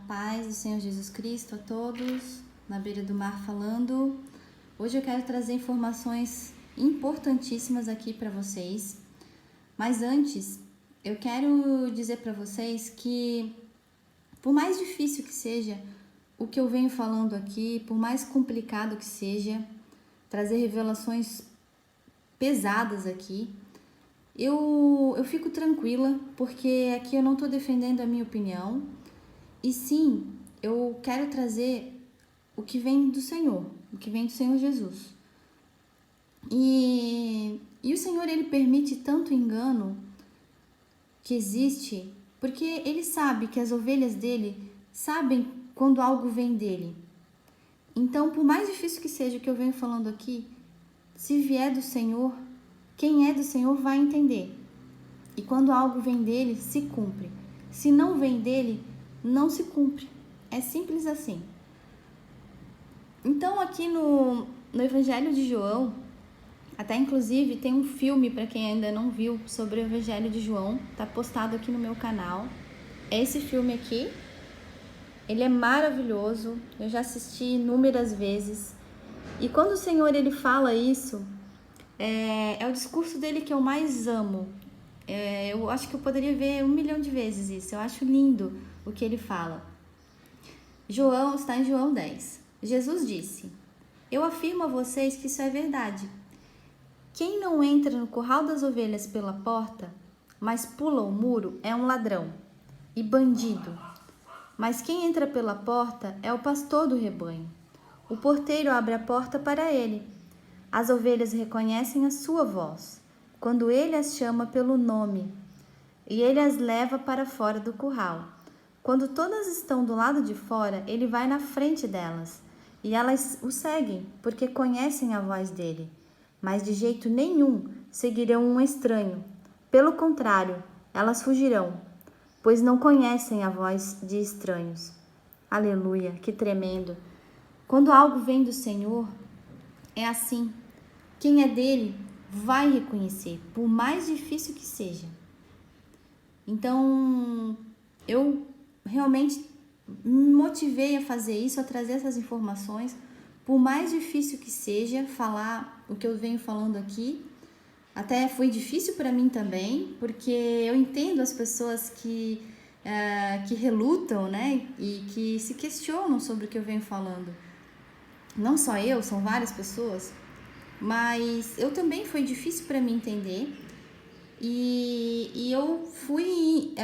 paz do Senhor Jesus Cristo a todos, na beira do mar falando. Hoje eu quero trazer informações importantíssimas aqui para vocês, mas antes eu quero dizer para vocês que, por mais difícil que seja o que eu venho falando aqui, por mais complicado que seja, trazer revelações pesadas aqui, eu fico tranquila, porque aqui eu não estou defendendo a minha opinião, e sim, eu quero trazer o que vem do Senhor, o que vem do Senhor Jesus. E o Senhor, Ele permite tanto engano que existe, porque Ele sabe que as ovelhas dele sabem quando algo vem dele. Então, por mais difícil que seja o que eu venho falando aqui, se vier do Senhor, quem é do Senhor vai entender. E quando algo vem dele, se cumpre. Se não vem dele, não se cumpre. É simples assim. Então, aqui no Evangelho de João, até inclusive tem um filme, para quem ainda não viu, sobre o Evangelho de João. Tá postado aqui no meu canal. É esse filme aqui. Ele é maravilhoso. Eu já assisti inúmeras vezes. E quando o Senhor, Ele fala isso, é o discurso dele que eu mais amo. Eu acho que eu poderia ver 1 milhão de vezes isso. Eu acho lindo o que ele fala. João, está em João 10. Jesus disse: eu afirmo a vocês que isso é verdade. Quem não entra no curral das ovelhas pela porta, mas pula o muro, é um ladrão e bandido. Mas quem entra pela porta é o pastor do rebanho. O porteiro abre a porta para ele. As ovelhas reconhecem a sua voz, quando ele as chama pelo nome, e ele as leva para fora do curral. Quando todas estão do lado de fora, ele vai na frente delas, e elas o seguem, porque conhecem a voz dele. Mas de jeito nenhum seguirão um estranho. Pelo contrário, elas fugirão, pois não conhecem a voz de estranhos. Aleluia, que tremendo! Quando algo vem do Senhor, é assim. Quem é dele vai reconhecer, por mais difícil que seja. Então, eu realmente me motivei a fazer isso, a trazer essas informações, por mais difícil que seja falar o que eu venho falando aqui. Até foi difícil para mim também, porque eu entendo as pessoas que relutam, né, e que se questionam sobre o que eu venho falando. Não só eu, são várias pessoas. Mas eu também foi difícil para mim entender, e eu fui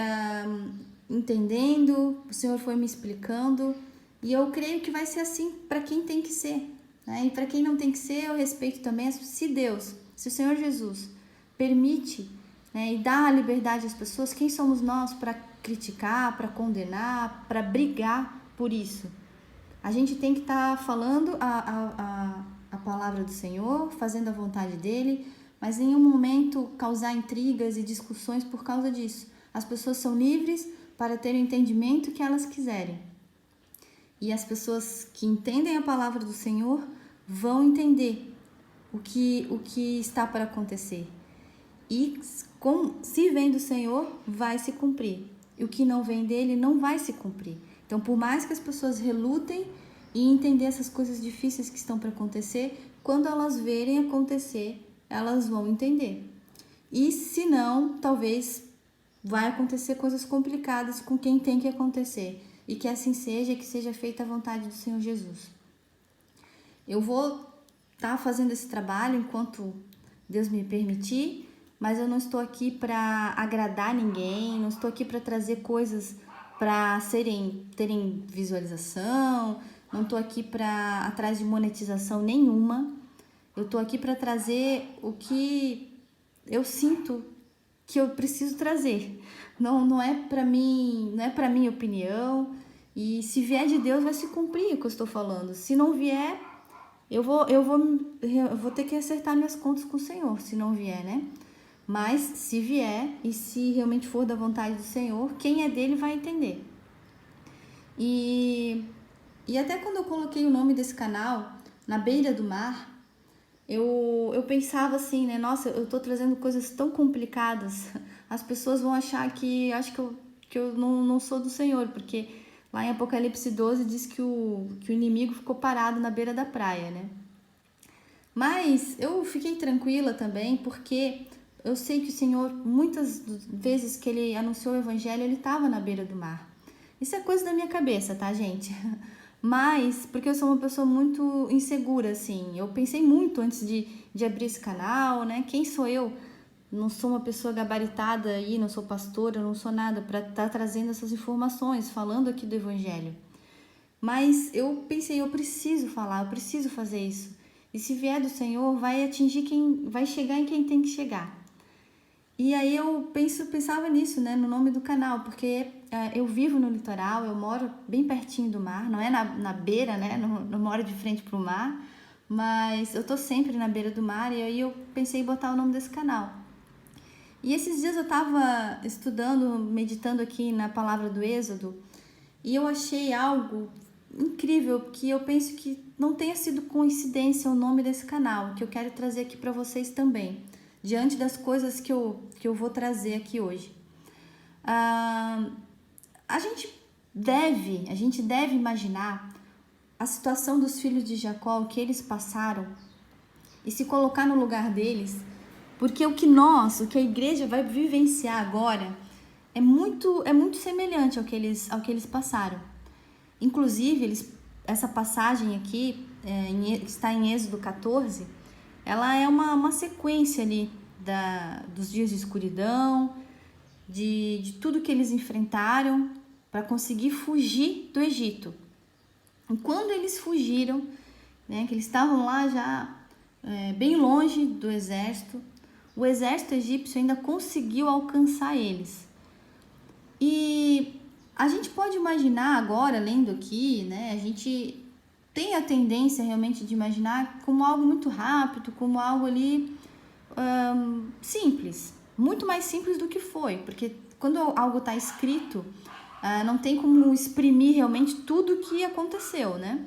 entendendo, o Senhor foi me explicando, e eu creio que vai ser assim para quem tem que ser, né? E para quem não tem que ser, eu respeito também. Se o Senhor Jesus permite, né, e dá a liberdade às pessoas, quem somos nós para criticar, para condenar, para brigar por isso? A gente tem que estar falando a palavra do Senhor, fazendo a vontade dele, mas em nenhum momento causar intrigas e discussões por causa disso. As pessoas são livres para ter o entendimento que elas quiserem. E as pessoas que entendem a palavra do Senhor vão entender o que está para acontecer. E se vem do Senhor, vai se cumprir. E o que não vem dele não vai se cumprir. Então, por mais que as pessoas relutem e entender essas coisas difíceis que estão para acontecer, quando elas verem acontecer, elas vão entender. E se não, talvez vai acontecer coisas complicadas com quem tem que acontecer. E que assim seja, que seja feita a vontade do Senhor Jesus. Eu vou estar fazendo esse trabalho enquanto Deus me permitir, mas eu não estou aqui para agradar ninguém, não estou aqui para trazer coisas para terem visualização, não estou aqui para atrás de monetização nenhuma. Eu estou aqui para trazer o que eu sinto que eu preciso trazer. Não é para mim, não é para minha opinião. E se vier de Deus, vai se cumprir o que eu estou falando. Se não vier, eu vou ter que acertar minhas contas com o Senhor, se não vier, né? Mas se vier, e se realmente for da vontade do Senhor, quem é dele vai entender. E até quando eu coloquei o nome desse canal, Na Beira do Mar, eu pensava assim, né? Nossa, eu tô trazendo coisas tão complicadas. As pessoas vão achar que eu não sou do Senhor, porque Lá em Apocalipse 12 diz que o inimigo ficou parado na beira da praia, né? Mas eu fiquei tranquila também, porque eu sei que o Senhor, muitas vezes que Ele anunciou o Evangelho, Ele estava na beira do mar. Isso é coisa da minha cabeça, tá, gente? Mas, porque eu sou uma pessoa muito insegura, assim. Eu pensei muito antes de abrir esse canal, né? Quem sou eu? Não sou uma pessoa gabaritada aí, não sou pastora, não sou nada para estar trazendo essas informações, falando aqui do Evangelho. Mas eu pensei, eu preciso falar, eu preciso fazer isso. E se vier do Senhor, vai atingir quem, vai chegar em quem tem que chegar. E aí eu pensava nisso, né, no nome do canal, porque eu vivo no litoral, eu moro bem pertinho do mar, não é na beira, né, não moro de frente para o mar, mas eu tô sempre na beira do mar, e aí eu pensei em botar o nome desse canal. E esses dias eu estava estudando, meditando aqui na palavra do Êxodo, e eu achei algo incrível, que eu penso que não tenha sido coincidência o nome desse canal, que eu quero trazer aqui para vocês também, diante das coisas que eu vou trazer aqui hoje. A gente deve imaginar a situação dos filhos de Jacó, o que eles passaram, e se colocar no lugar deles, porque o que a igreja vai vivenciar agora é muito semelhante ao que eles passaram. Inclusive, essa passagem aqui, que está em Êxodo 14, ela é uma sequência ali dos dias de escuridão, de tudo que eles enfrentaram para conseguir fugir do Egito. E quando eles fugiram, né, que eles estavam lá já bem longe do exército, o exército egípcio ainda conseguiu alcançar eles. E a gente pode imaginar agora, lendo aqui, né, a gente tem a tendência realmente de imaginar como algo muito rápido, como algo ali simples, muito mais simples do que foi, porque quando algo está escrito, não tem como exprimir realmente tudo o que aconteceu, né?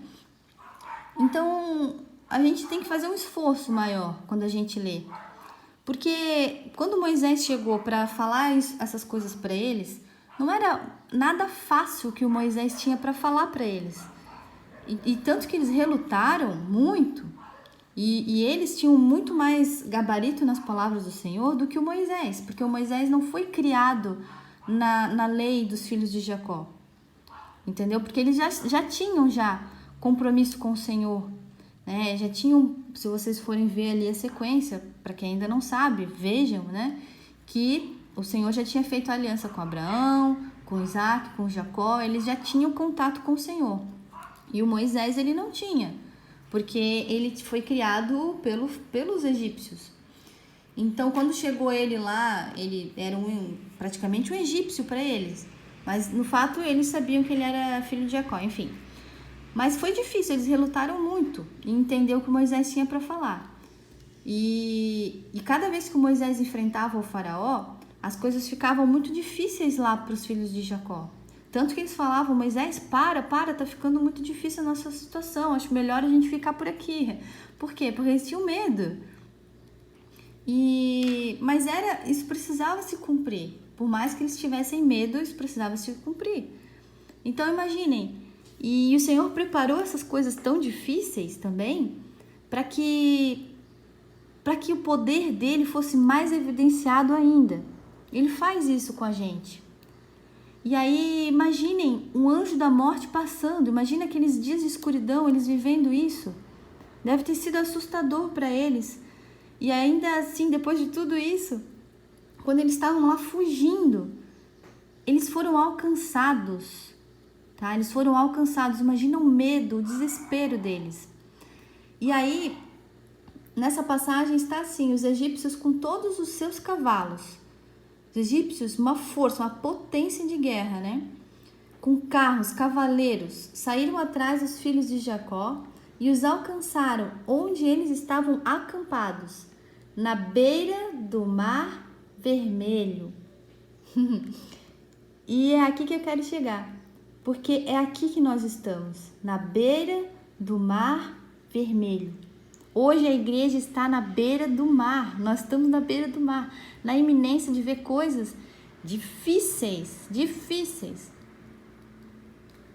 Então, a gente tem que fazer um esforço maior quando a gente lê. Porque quando Moisés chegou para falar essas coisas para eles, não era nada fácil que o Moisés tinha para falar para eles. E tanto que eles relutaram muito, e eles tinham muito mais gabarito nas palavras do Senhor do que o Moisés, porque o Moisés não foi criado na lei dos filhos de Jacó, entendeu? Porque eles já tinham compromisso com o Senhor, né? Já tinham, se vocês forem ver ali a sequência, para quem ainda não sabe, vejam, né? Que o Senhor já tinha feito aliança com Abraão, com Isaac, com Jacó, eles já tinham contato com o Senhor. E o Moisés, ele não tinha, porque ele foi criado pelos egípcios. Então, quando chegou ele lá, ele era praticamente um egípcio para eles. Mas, no fato, eles sabiam que ele era filho de Jacó, enfim. Mas foi difícil, eles relutaram muito em entender o que Moisés tinha para falar. E cada vez que Moisés enfrentava o faraó, as coisas ficavam muito difíceis lá para os filhos de Jacó. Tanto que eles falavam, Moisés, tá ficando muito difícil a nossa situação, acho melhor a gente ficar por aqui. Por quê? Porque eles tinham medo. Mas isso precisava se cumprir. Por mais que eles tivessem medo, isso precisava se cumprir. Então imaginem, e o Senhor preparou essas coisas tão difíceis também para que o poder dele fosse mais evidenciado ainda. Ele faz isso com a gente. E aí, imaginem um anjo da morte passando, imagina aqueles dias de escuridão, eles vivendo isso. Deve ter sido assustador para eles. E ainda assim, depois de tudo isso, quando eles estavam lá fugindo, eles foram alcançados, tá? Eles foram alcançados, imagina o medo, o desespero deles. E aí, nessa passagem está assim, os egípcios com todos os seus cavalos. Os egípcios, uma força, uma potência de guerra, né? Com carros, cavaleiros, saíram atrás dos filhos de Jacó e os alcançaram onde eles estavam acampados, na beira do Mar Vermelho. E é aqui que eu quero chegar, porque é aqui que nós estamos, na beira do Mar Vermelho. Hoje a igreja está na beira do mar, nós estamos na beira do mar, na iminência de ver coisas difíceis.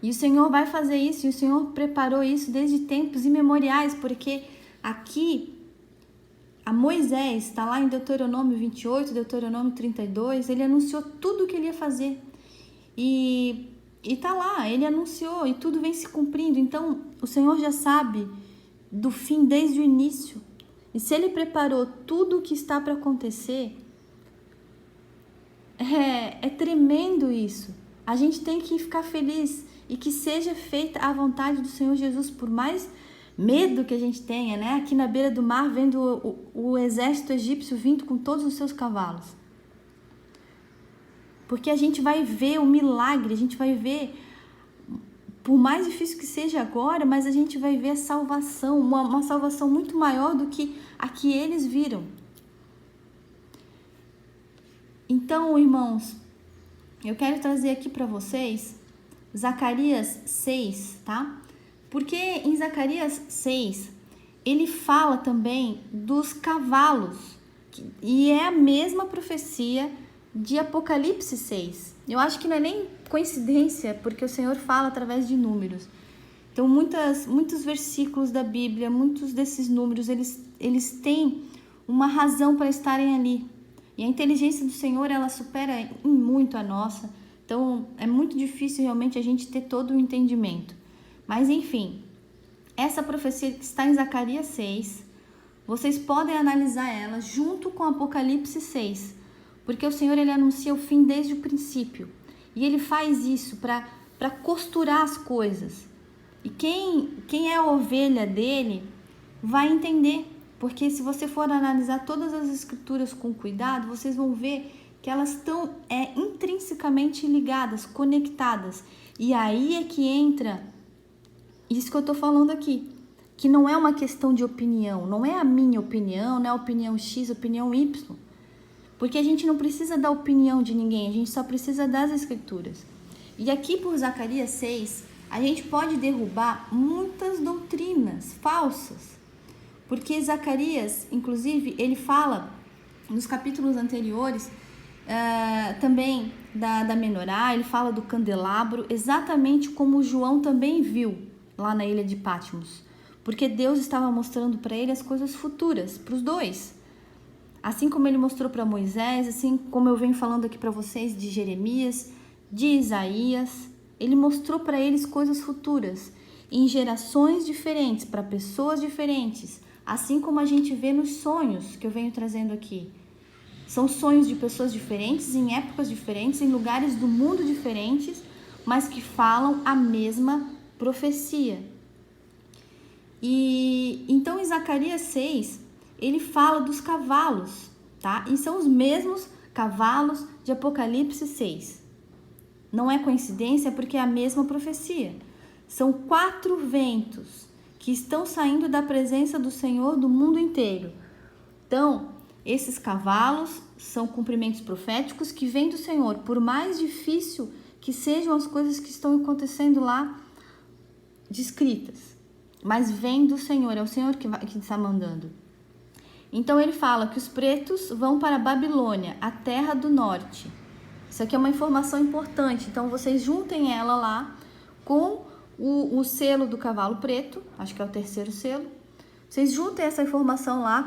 E o Senhor vai fazer isso, e o Senhor preparou isso desde tempos imemoriais, porque aqui a Moisés, está lá em Deuteronômio 28, Deuteronômio 32, ele anunciou tudo o que ele ia fazer. E tá lá, ele anunciou e tudo vem se cumprindo. Então, o Senhor já sabe do fim desde o início. E se ele preparou tudo o que está para acontecer, é tremendo isso. A gente tem que ficar feliz e que seja feita a vontade do Senhor Jesus, por mais medo que a gente tenha, né? Aqui na beira do mar, vendo o exército egípcio vindo com todos os seus cavalos. Porque a gente vai ver o milagre, a gente vai ver, por mais difícil que seja agora, mas a gente vai ver a salvação, uma salvação muito maior do que a que eles viram. Então, irmãos, eu quero trazer aqui para vocês Zacarias 6, tá? Porque em Zacarias 6, ele fala também dos cavalos, e é a mesma profecia de Apocalipse 6. Eu acho que não é nem coincidência, porque o Senhor fala através de números. Então, muitos versículos da Bíblia, muitos desses números, eles têm uma razão para estarem ali. E a inteligência do Senhor, ela supera em muito a nossa. Então, é muito difícil realmente a gente ter todo o entendimento. Mas, enfim, essa profecia que está em Zacarias 6, vocês podem analisar ela junto com Apocalipse 6, porque o Senhor, ele anuncia o fim desde o princípio. E ele faz isso para costurar as coisas. E quem é a ovelha dele vai entender. Porque se você for analisar todas as escrituras com cuidado, vocês vão ver que elas estão intrinsecamente ligadas, conectadas. E aí é que entra isso que eu estou falando aqui, que não é uma questão de opinião, não é a minha opinião, não é a opinião X, a opinião Y. Porque a gente não precisa da opinião de ninguém, a gente só precisa das escrituras. E aqui por Zacarias 6, a gente pode derrubar muitas doutrinas falsas. Porque Zacarias, inclusive, ele fala nos capítulos anteriores também da menorá, ele fala do candelabro, exatamente como João também viu lá na ilha de Patmos. Porque Deus estava mostrando para ele as coisas futuras, para os dois. Assim como ele mostrou para Moisés, assim como eu venho falando aqui para vocês de Jeremias, de Isaías, ele mostrou para eles coisas futuras, em gerações diferentes, para pessoas diferentes, assim como a gente vê nos sonhos que eu venho trazendo aqui. São sonhos de pessoas diferentes, em épocas diferentes, em lugares do mundo diferentes, mas que falam a mesma profecia. E então em Zacarias 6, ele fala dos cavalos, tá? E são os mesmos cavalos de Apocalipse 6. Não é coincidência, porque é a mesma profecia. São 4 ventos que estão saindo da presença do Senhor do mundo inteiro. Então, esses cavalos são cumprimentos proféticos que vêm do Senhor, por mais difícil que sejam as coisas que estão acontecendo lá descritas. Mas vem do Senhor, é o Senhor que está mandando. Então ele fala que os pretos vão para a Babilônia, a terra do norte. Isso aqui é uma informação importante, então vocês juntem ela lá com o selo do cavalo preto, acho que é o 3º selo. Vocês juntem essa informação lá,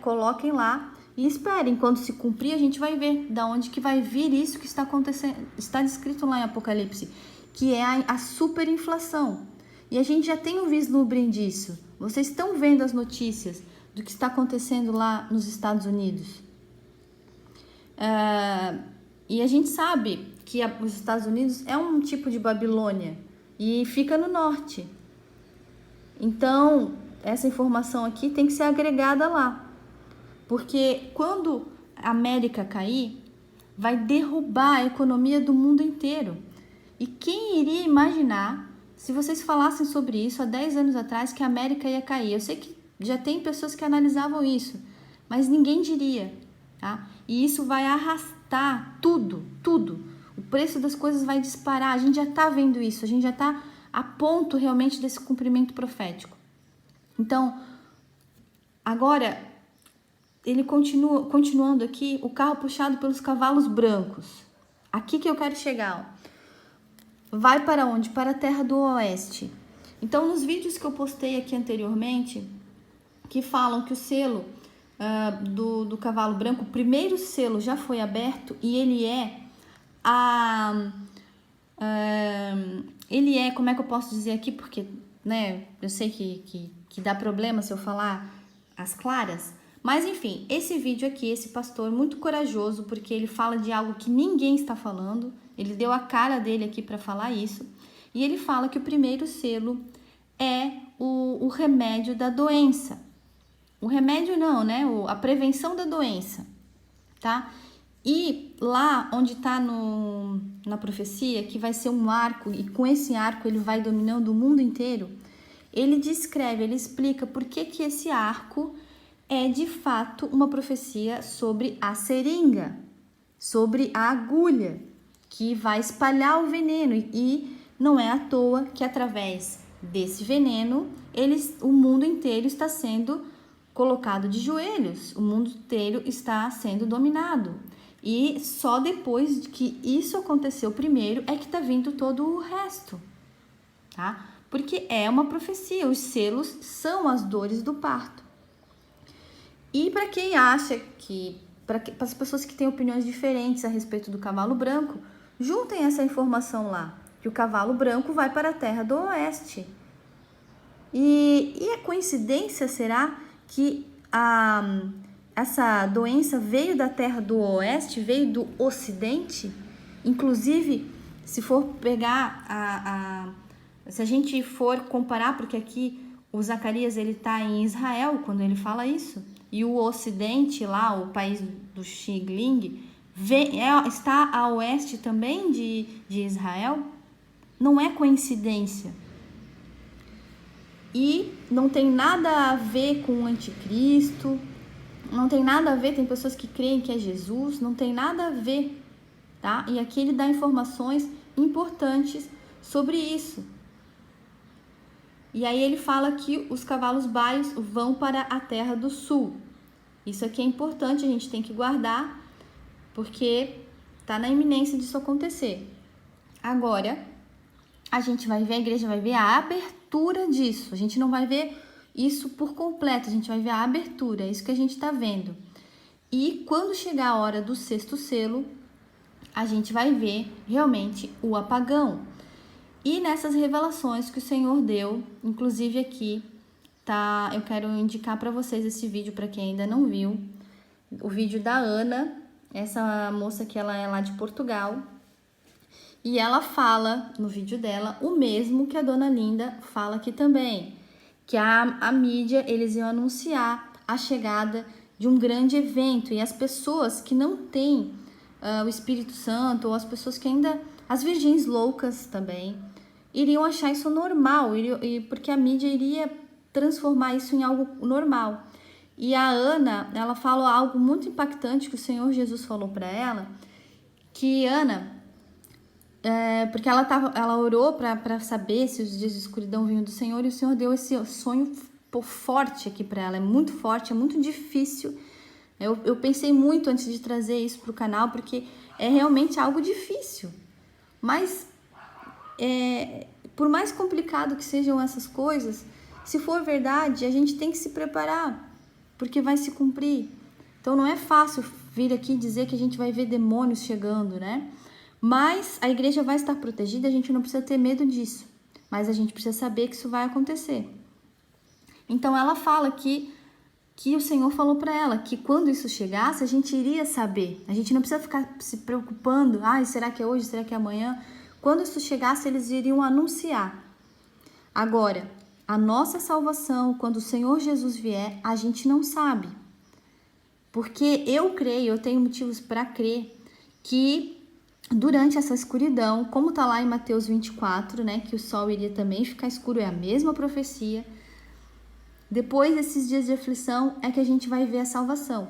coloquem lá e esperem. Quando se cumprir, a gente vai ver da onde que vai vir isso que está acontecendo, está descrito lá em Apocalipse, que é a superinflação. E a gente já tem um vislumbre disso. Vocês estão vendo as notícias do que está acontecendo lá nos Estados Unidos. E a gente sabe que os Estados Unidos é um tipo de Babilônia e fica no norte. Então, essa informação aqui tem que ser agregada lá. Porque quando a América cair, vai derrubar a economia do mundo inteiro. E quem iria imaginar, se vocês falassem sobre isso há 10 anos atrás, que a América ia cair? Eu sei que já tem pessoas que analisavam isso, mas ninguém diria, tá? E isso vai arrastar tudo. O preço das coisas vai disparar. A gente já está vendo isso, a gente já está a ponto realmente desse cumprimento profético. Então, agora, ele continuando aqui, o carro puxado pelos cavalos brancos. Aqui que eu quero chegar, ó. vai para onde? Para a terra do oeste. Então, nos vídeos que eu postei aqui anteriormente, que falam que o selo do cavalo branco, o primeiro selo já foi aberto e ele é como é que eu posso dizer aqui, porque, né, eu sei que dá problema se eu falar as claras, mas enfim, esse vídeo aqui, esse pastor muito corajoso, porque ele fala de algo que ninguém está falando, ele deu a cara dele aqui para falar isso, e ele fala que o primeiro selo é o remédio da doença. O remédio não, né? A prevenção da doença, tá? E lá onde tá na profecia, que vai ser um arco, e com esse arco ele vai dominando o mundo inteiro, ele descreve, ele explica por que esse arco é de fato uma profecia sobre a seringa, sobre a agulha, que vai espalhar o veneno. E não é à toa que através desse veneno, o mundo inteiro está sendo colocado de joelhos, o mundo inteiro está sendo dominado. E só depois que isso aconteceu primeiro é que está vindo todo o resto, tá? Porque é uma profecia, os selos são as dores do parto. E para quem acha que, para as pessoas que têm opiniões diferentes a respeito do cavalo branco, juntem essa informação lá, que o cavalo branco vai para a terra do oeste. E é coincidência, será, que essa doença veio da terra do oeste, veio do ocidente? Inclusive, se for pegar se a gente for comparar, porque aqui o Zacarias ele está em Israel quando ele fala isso, e o ocidente lá, o país do Xigling, está a oeste também de Israel, não é coincidência. E não tem nada a ver com o anticristo, não tem nada a ver, tem pessoas que creem que é Jesus, não tem nada a ver, tá? E aqui ele dá informações importantes sobre isso. E aí ele fala que os cavalos baios vão para a terra do sul. Isso aqui é importante, a gente tem que guardar, porque está na iminência disso acontecer. Agora, a gente vai ver, a igreja vai ver a abertura disso. A gente não vai ver isso por completo, a gente vai ver a abertura, é isso que a gente está vendo. E quando chegar a hora do sexto selo, a gente vai ver realmente o apagão. E nessas revelações que o Senhor deu, inclusive aqui, tá? Eu quero indicar para vocês esse vídeo para quem ainda não viu. O vídeo da Ana, essa moça que ela é lá de Portugal. E ela fala no vídeo dela o mesmo que a Dona Linda fala aqui também. Que a mídia, eles iam anunciar a chegada de um grande evento. E as pessoas que não têm o Espírito Santo, ou as pessoas que ainda... As virgens loucas também iriam achar isso normal, porque a mídia iria transformar isso em algo normal. E a Ana, ela fala algo muito impactante que o Senhor Jesus falou para ela, que Ana, porque ela orou para saber se os dias de escuridão vinham do Senhor, e o Senhor deu esse sonho forte aqui para ela, é muito forte, é muito difícil. Eu pensei muito antes de trazer isso para o canal, porque é realmente algo difícil. Mas, por mais complicado que sejam essas coisas, se for verdade, a gente tem que se preparar, porque vai se cumprir. Então, não é fácil vir aqui dizer que a gente vai ver demônios chegando, né? Mas a igreja vai estar protegida, a gente não precisa ter medo disso. Mas a gente precisa saber que isso vai acontecer. Então, ela fala que o Senhor falou para ela que quando isso chegasse, a gente iria saber. A gente não precisa ficar se preocupando. Será que é hoje? Será que é amanhã? Quando isso chegasse, eles iriam anunciar. Agora, a nossa salvação, quando o Senhor Jesus vier, a gente não sabe. Porque eu creio, eu tenho motivos para crer, que durante essa escuridão, como está lá em Mateus 24, né, que o sol iria também ficar escuro, é a mesma profecia. Depois desses dias de aflição é que a gente vai ver a salvação.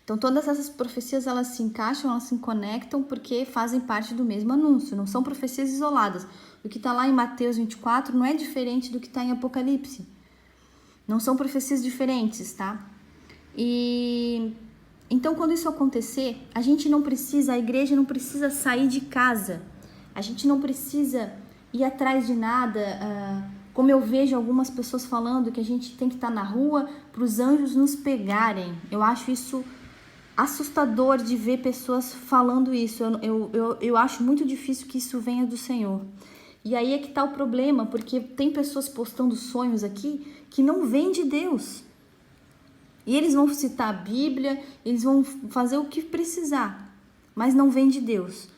Então, todas essas profecias, elas se encaixam, elas se conectam, porque fazem parte do mesmo anúncio, não são profecias isoladas. O que está lá em Mateus 24 não é diferente do que está em Apocalipse. Não são profecias diferentes, tá? E então, quando isso acontecer, a igreja não precisa sair de casa. A gente não precisa ir atrás de nada, como eu vejo algumas pessoas falando que a gente tem que estar na rua para os anjos nos pegarem. Eu acho isso assustador de ver pessoas falando isso. Eu acho muito difícil que isso venha do Senhor. E aí é que está o problema, porque tem pessoas postando sonhos aqui que não vêm de Deus. E eles vão citar a Bíblia, eles vão fazer o que precisar, mas não vem de Deus.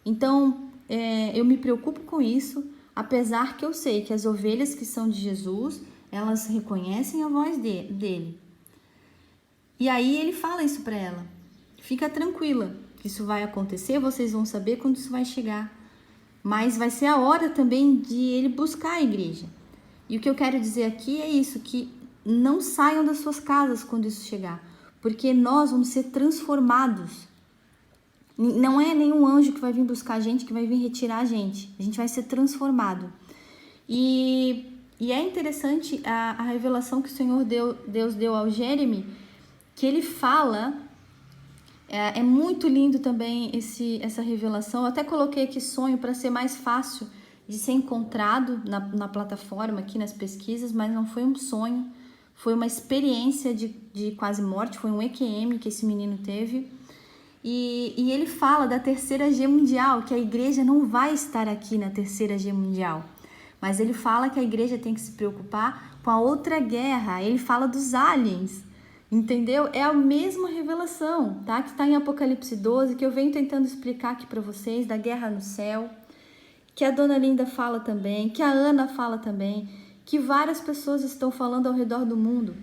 Então, eu me preocupo com isso, apesar que eu sei que as ovelhas que são de Jesus, elas reconhecem a voz dele. E aí ele fala isso para ela. Fica tranquila, isso vai acontecer, vocês vão saber quando isso vai chegar. Mas vai ser a hora também de ele buscar a igreja. E o que eu quero dizer aqui é isso, que não saiam das suas casas quando isso chegar, porque nós vamos ser transformados. Não é nenhum anjo que vai vir buscar a gente, que vai vir retirar a gente vai ser transformado. E é interessante a revelação que o Senhor Deus deu ao Jeremy, que ele fala, é muito lindo também essa revelação. Eu até coloquei aqui sonho para ser mais fácil de ser encontrado na plataforma, aqui nas pesquisas, mas não foi um sonho, foi uma experiência de quase morte, foi um EQM que esse menino teve. E ele fala da terceira G mundial, que a igreja não vai estar aqui na terceira G mundial, mas ele fala que a igreja tem que se preocupar com a outra guerra. Ele fala dos aliens, entendeu? É a mesma revelação, tá? Que está em Apocalipse 12, que eu venho tentando explicar aqui para vocês, da guerra no céu, que a dona Linda fala também, que a Ana fala também, que várias pessoas estão falando ao redor do mundo,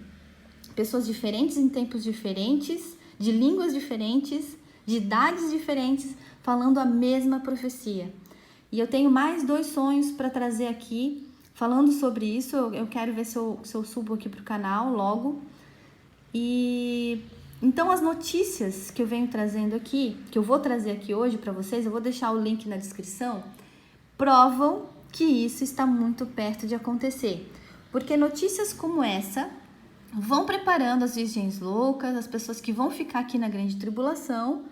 pessoas diferentes em tempos diferentes, de línguas diferentes, de idades diferentes, falando a mesma profecia. E eu tenho mais 2 sonhos para trazer aqui, falando sobre isso. Eu quero ver se eu subo aqui para o canal logo. E então as notícias que eu venho trazendo aqui, que eu vou trazer aqui hoje para vocês, eu vou deixar o link na descrição, provam que isso está muito perto de acontecer. Porque notícias como essa vão preparando as virgens loucas, as pessoas que vão ficar aqui na grande tribulação,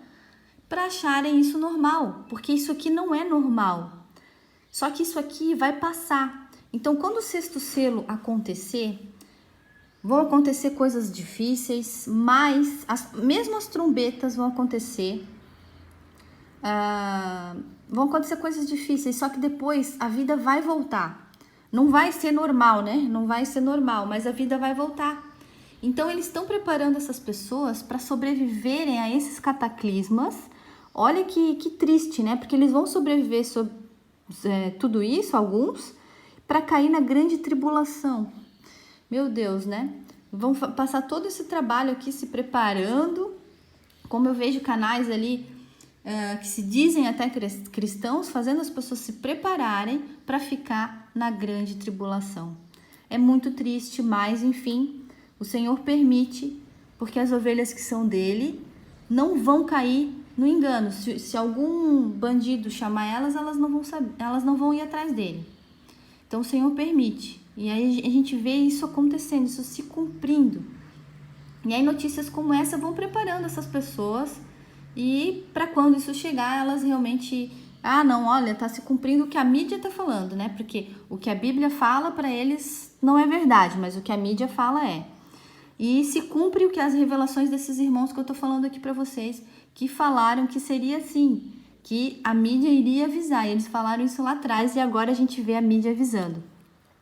para acharem isso normal, porque isso aqui não é normal. Só que isso aqui vai passar. Então, quando o 6º selo acontecer, vão acontecer coisas difíceis, mas mesmo as trombetas vão acontecer. Vão acontecer coisas difíceis, só que depois a vida vai voltar. Não vai ser normal, né? Não vai ser normal, mas a vida vai voltar. Então, eles estão preparando essas pessoas para sobreviverem a esses cataclismas. Olha que triste, né? Porque eles vão sobreviver tudo isso, alguns, para cair na grande tribulação. Meu Deus, né? Vão passar todo esse trabalho aqui se preparando. Como eu vejo canais ali que se dizem até cristãos, fazendo as pessoas se prepararem para ficar na grande tribulação. É muito triste, mas enfim, o Senhor permite, porque as ovelhas que são dele não vão cair no engano. Se algum bandido chamar elas não vão saber, elas não vão ir atrás dele. Então o Senhor permite. E aí a gente vê isso acontecendo, isso se cumprindo. E aí notícias como essa vão preparando essas pessoas, e para quando isso chegar, elas realmente... não, olha, tá se cumprindo o que a mídia tá falando, né? Porque o que a Bíblia fala para eles não é verdade, mas o que a mídia fala é. E se cumpre o que as revelações desses irmãos que eu tô falando aqui para vocês, que falaram que seria assim, que a mídia iria avisar. E eles falaram isso lá atrás e agora a gente vê a mídia avisando.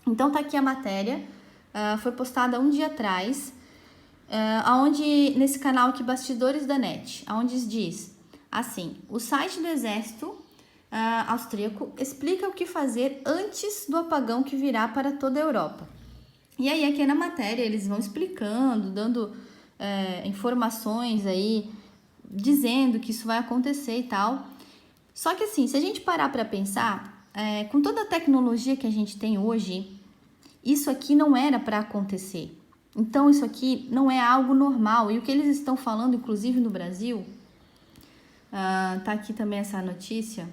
Então tá aqui a matéria, foi postada um dia atrás, aonde nesse canal aqui, Bastidores da Net, aonde diz assim: o site do exército austríaco explica o que fazer antes do apagão que virá para toda a Europa. E aí aqui na matéria eles vão explicando, dando informações aí, dizendo que isso vai acontecer e tal. Só que assim, se a gente parar para pensar, com toda a tecnologia que a gente tem hoje, isso aqui não era para acontecer. Então isso aqui não é algo normal. E o que eles estão falando, inclusive no Brasil, tá aqui também essa notícia,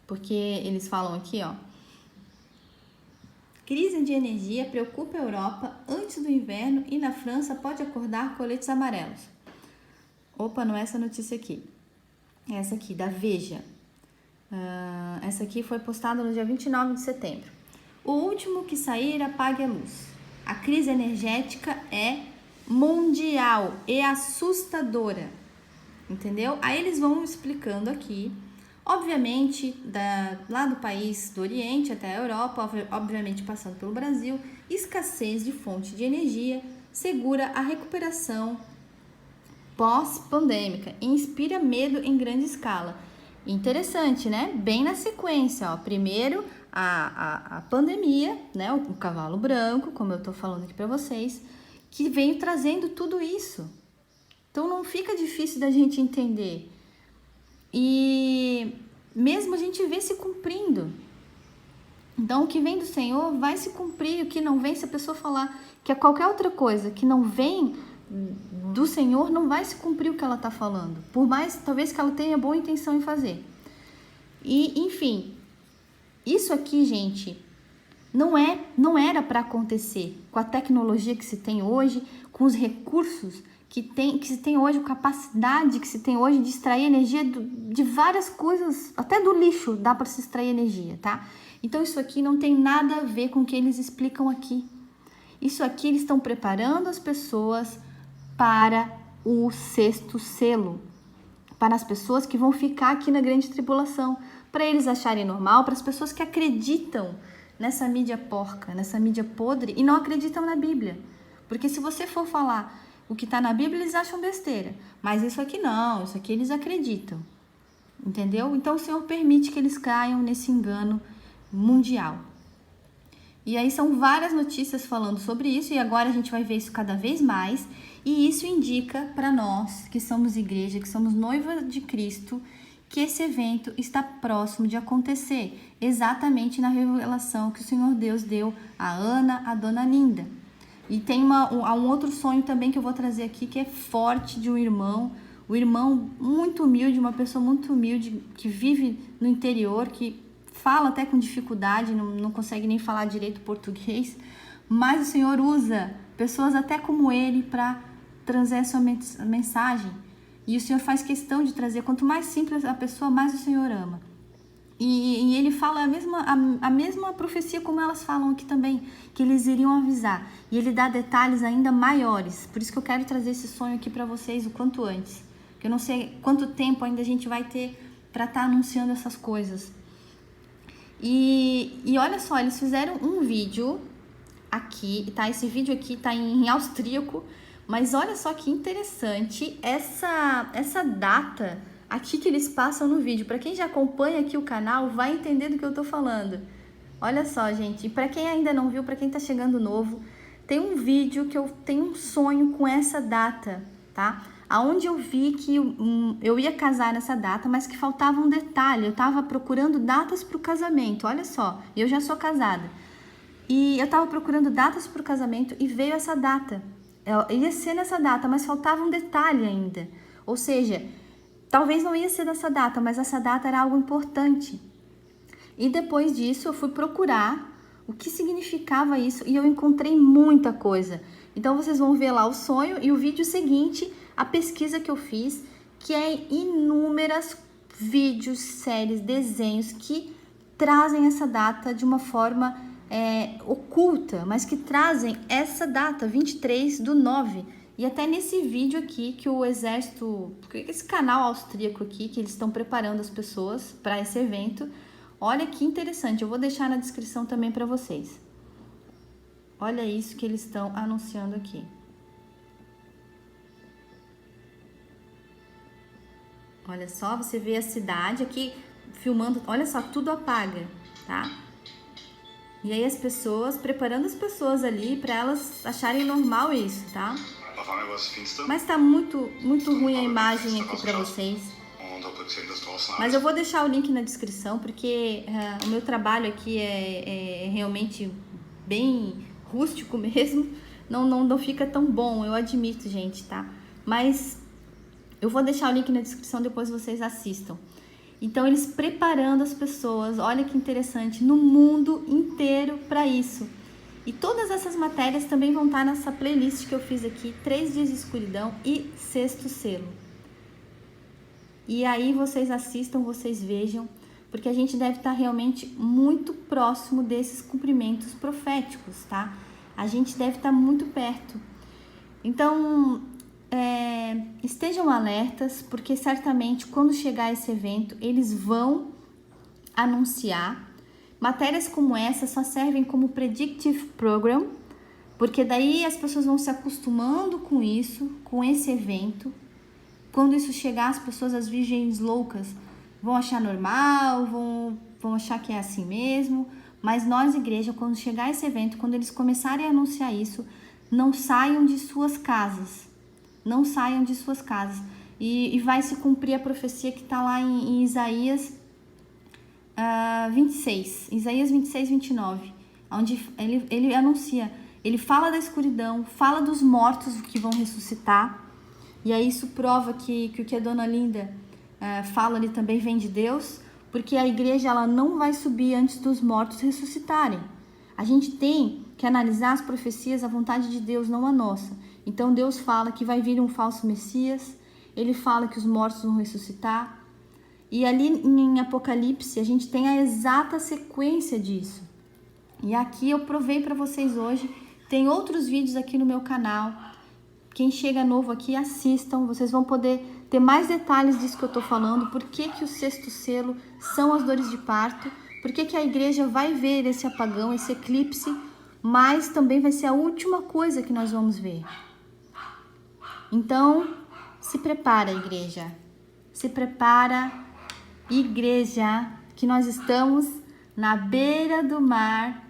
porque eles falam aqui, ó: crise de energia preocupa a Europa antes do inverno e na França pode acordar coletes amarelos. Opa, não é essa notícia aqui. É essa aqui, da Veja. Essa aqui foi postada no dia 29 de setembro. O último que sair, apague a luz. A crise energética é mundial e assustadora. Entendeu? Aí eles vão explicando aqui, obviamente, lá do país do Oriente até a Europa, obviamente passando pelo Brasil, escassez de fonte de energia segura a recuperação pós-pandêmica e inspira medo em grande escala. Interessante, né? Bem na sequência, ó. Primeiro, a pandemia, né? O cavalo branco, como eu tô falando aqui para vocês, que veio trazendo tudo isso. Então, não fica difícil da gente entender. E mesmo a gente vê se cumprindo. Então, o que vem do Senhor vai se cumprir. O que não vem, se a pessoa falar que é qualquer outra coisa que não vem do Senhor, não vai se cumprir o que ela está falando. Por mais, talvez, que ela tenha boa intenção em fazer. E, enfim, isso aqui, gente, não era para acontecer com a tecnologia que se tem hoje, com os recursos que se tem hoje, capacidade que se tem hoje de extrair energia de várias coisas, até do lixo dá para se extrair energia, tá? Então isso aqui não tem nada a ver com o que eles explicam aqui. Isso aqui eles estão preparando as pessoas para o sexto selo, para as pessoas que vão ficar aqui na grande tribulação, para eles acharem normal, para as pessoas que acreditam nessa mídia porca, nessa mídia podre e não acreditam na Bíblia. Porque se você for falar o que está na Bíblia, eles acham besteira. Mas isso aqui não, isso aqui eles acreditam. Entendeu? Então o Senhor permite que eles caiam nesse engano mundial. E aí são várias notícias falando sobre isso, e agora a gente vai ver isso cada vez mais. E isso indica para nós, que somos igreja, que somos noiva de Cristo, que esse evento está próximo de acontecer, exatamente na revelação que o Senhor Deus deu a Ana, a Dona Linda. E tem um outro sonho também que eu vou trazer aqui, que é forte, de um irmão muito humilde, uma pessoa muito humilde, que vive no interior, que fala até com dificuldade, não consegue nem falar direito português, mas o Senhor usa pessoas até como ele para trazer a sua mensagem. E o Senhor faz questão de trazer, quanto mais simples a pessoa, mais o Senhor ama. E ele fala a mesma profecia como elas falam aqui também, que eles iriam avisar. E ele dá detalhes ainda maiores. Por isso que eu quero trazer esse sonho aqui para vocês o quanto antes. Porque eu não sei quanto tempo ainda a gente vai ter para estar anunciando essas coisas. E olha só, eles fizeram um vídeo aqui, tá? Esse vídeo aqui tá em austríaco, mas olha só que interessante essa data aqui que eles passam no vídeo. Para quem já acompanha aqui o canal, vai entender do que eu tô falando. Olha só, gente, e para quem ainda não viu, para quem tá chegando novo, tem um vídeo que eu tenho um sonho com essa data, tá? Aonde eu vi que eu ia casar nessa data, mas que faltava um detalhe. Eu tava procurando datas para o casamento, olha só, eu já sou casada. E eu tava procurando datas para o casamento e veio essa data. Ia ser nessa data, mas faltava um detalhe ainda. Ou seja, talvez não ia ser nessa data, mas essa data era algo importante. E depois disso eu fui procurar o que significava isso e eu encontrei muita coisa. Então vocês vão ver lá o sonho e o vídeo seguinte, a pesquisa que eu fiz, que é inúmeras vídeos, séries, desenhos que trazem essa data de uma forma oculta, mas que trazem essa data, 23/9. E até nesse vídeo aqui que o exército, esse canal austríaco aqui, que eles estão preparando as pessoas para esse evento, olha que interessante, eu vou deixar na descrição também para vocês. Olha isso que eles estão anunciando aqui. Olha só, você vê a cidade aqui filmando, olha só, tudo apaga, tá? E aí as pessoas, preparando as pessoas ali para elas acharem normal isso, tá? Mas tá muito ruim a imagem aqui para vocês. Mas eu vou deixar o link na descrição, porque o meu trabalho aqui é realmente bem rústico mesmo. Não fica tão bom, eu admito, gente, tá? Mas eu vou deixar o link na descrição, depois vocês assistam. Então, eles preparando as pessoas, olha que interessante, no mundo inteiro para isso. E todas essas matérias também vão estar nessa playlist que eu fiz aqui, 3 dias de escuridão e sexto selo. E aí vocês assistam, vocês vejam, porque a gente deve estar realmente muito próximo desses cumprimentos proféticos, tá? A gente deve estar muito perto. Então, estejam alertas, porque certamente quando chegar esse evento, eles vão anunciar. Matérias como essa só servem como predictive program, porque daí as pessoas vão se acostumando com isso, com esse evento. Quando isso chegar, as pessoas, as virgens loucas, vão achar normal, vão achar que é assim mesmo. Mas nós, igreja, quando chegar esse evento, quando eles começarem a anunciar isso, não saiam de suas casas. Não saiam de suas casas. E vai se cumprir a profecia que está lá em Isaías 26, Isaías 26, 29, onde ele anuncia, ele fala da escuridão, fala dos mortos que vão ressuscitar, e aí isso prova que o que a dona Linda fala ali também vem de Deus, porque a igreja ela não vai subir antes dos mortos ressuscitarem. A gente tem que analisar as profecias, a vontade de Deus, não a nossa. Então Deus fala que vai vir um falso Messias, ele fala que os mortos vão ressuscitar, e ali em Apocalipse a gente tem a exata sequência disso. E aqui eu provei para vocês hoje, tem outros vídeos aqui no meu canal. Quem chega novo aqui, assistam, vocês vão poder ter mais detalhes disso que eu tô falando, por que o sexto selo são as dores de parto, por que a igreja vai ver esse apagão, esse eclipse, mas também vai ser a última coisa que nós vamos ver. Então, se prepara, igreja. Se prepara, igreja, que nós estamos na beira do mar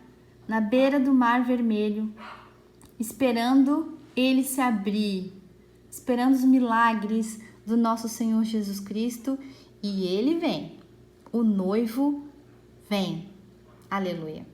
Vermelho, esperando ele se abrir, esperando os milagres do nosso Senhor Jesus Cristo, e ele vem, o noivo vem. Aleluia.